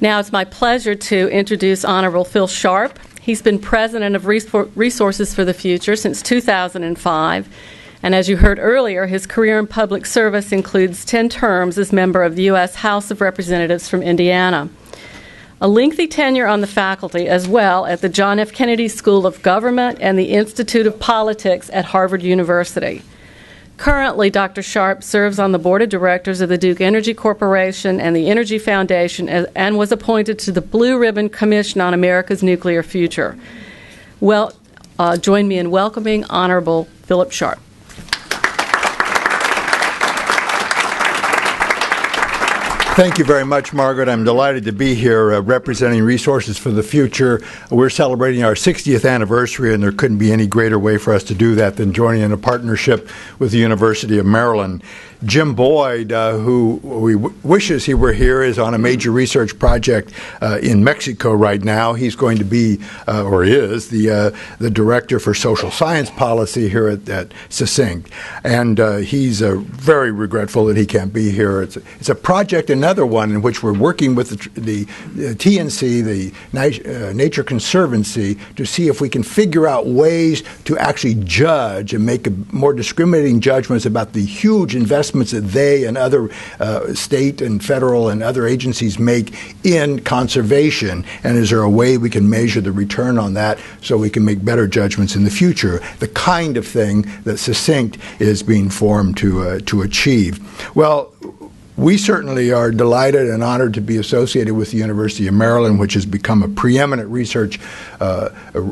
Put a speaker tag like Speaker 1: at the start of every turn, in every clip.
Speaker 1: Now it's my pleasure to introduce Honorable Phil Sharp. He's been president of Resources for the Future since 2005. And as you heard earlier, his career in public service includes 10 terms as member of the U.S. House of Representatives from Indiana. A lengthy tenure on the faculty as well at the John F. Kennedy School of Government and the Institute of Politics at Harvard University. Currently, Dr. Sharp serves on the board of directors of the Duke Energy Corporation and the Energy Foundation and was appointed to the Blue Ribbon Commission on America's Nuclear Future. Well, join me in welcoming Honorable Philip Sharp.
Speaker 2: Thank you very much, Margaret. I'm delighted to be here representing Resources for the Future. We're celebrating our 60th anniversary, and there couldn't be any greater way for us to do that than joining in a partnership with the University of Maryland. Jim Boyd, who wishes he were here, is on a major research project in Mexico right now. He's going to be, or is, the director for social science policy here at SESYNC. And he's very regretful that he can't be here. It's a project, another one, in which we're working with the TNC, the Nature Conservancy, to see if we can figure out ways to actually judge and make more discriminating judgments about the huge investments that they and other state and federal and other agencies make in conservation, and is there a way we can measure the return on that so we can make better judgments in the future, the kind of thing that SESYNC is being formed to achieve. Well, we certainly are delighted and honored to be associated with the University of Maryland, which has become a preeminent research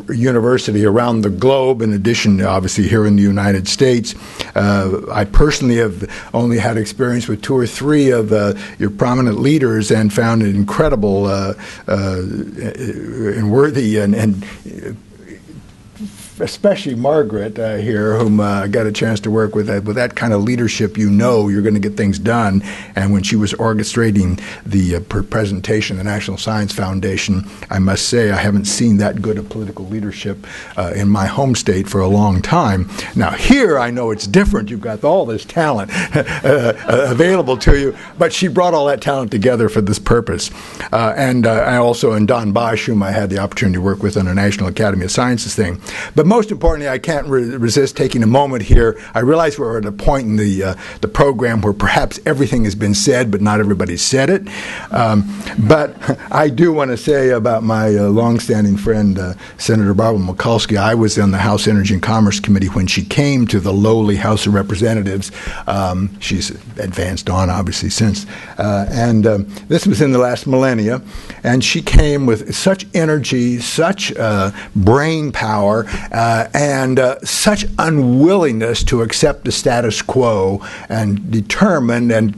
Speaker 2: university around the globe, in addition to obviously here in the United States. I personally have only had experience with 2 or 3 of your prominent leaders and found it incredible and worthy and especially Margaret here, whom I got a chance to work with that kind of leadership, you're going to get things done. And when she was orchestrating the presentation of the National Science Foundation, I must say I haven't seen that good of political leadership in my home state for a long time. Now here I know it's different. You've got all this talent available to you, but she brought all that talent together for this purpose. And I also, and Don Bosch, whom I had the opportunity to work with on a National Academy of Sciences thing. But most importantly, I can't resist taking a moment here. I realize we're at a point in the program where perhaps everything has been said, but not everybody said it. But I do want to say about my longstanding friend, Senator Barbara Mikulski. I was on the House Energy and Commerce Committee when she came to the lowly House of Representatives. She's advanced on, obviously, since. And this was in the last millennia. And she came with such energy, such brain power, and such unwillingness to accept the status quo, and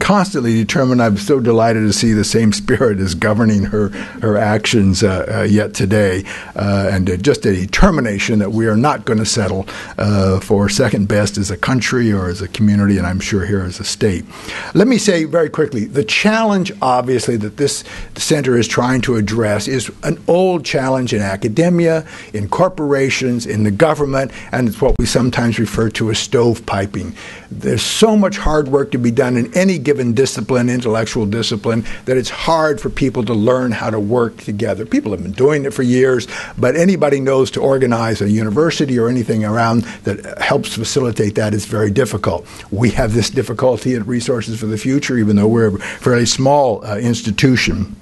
Speaker 2: constantly determined. I'm so delighted to see the same spirit is governing her actions yet today, and just a determination that we are not going to settle for second best as a country or as a community, and I'm sure here as a state. Let me say very quickly, the challenge, obviously, that this center is trying to address is an old challenge in academia, in corporations, in the government, and it's what we sometimes refer to as stovepiping. There's so much hard work to be done in any given discipline, intellectual discipline, that it's hard for people to learn how to work together. People have been doing it for years, but anybody knows to organize a university or anything around that helps facilitate that is very difficult. We have this difficulty at Resources for the Future, even though we're a fairly small institution.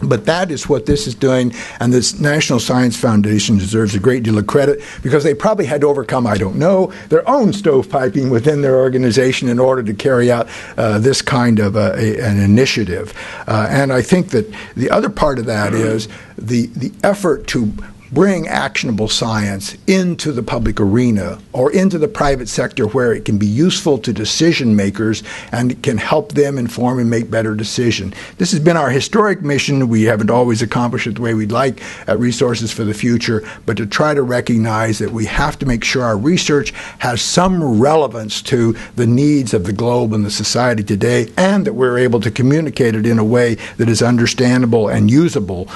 Speaker 2: But that is what this is doing, and this National Science Foundation deserves a great deal of credit because they probably had to overcome, I don't know, their own stovepiping within their organization in order to carry out this kind of an initiative. And I think that the other part of that is the effort to bring actionable science into the public arena or into the private sector where it can be useful to decision makers and can help them inform and make better decisions. This has been our historic mission. We haven't always accomplished it the way we'd like at Resources for the Future, but to try to recognize that we have to make sure our research has some relevance to the needs of the globe and the society today, and that we're able to communicate it in a way that is understandable and usable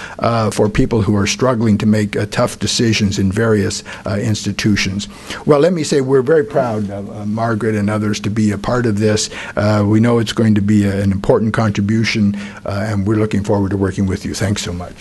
Speaker 2: for people who are struggling to make tough decisions in various institutions. Well, let me say we're very proud, Margaret and others, to be a part of this. We know it's going to be an important contribution, and we're looking forward to working with you. Thanks so much.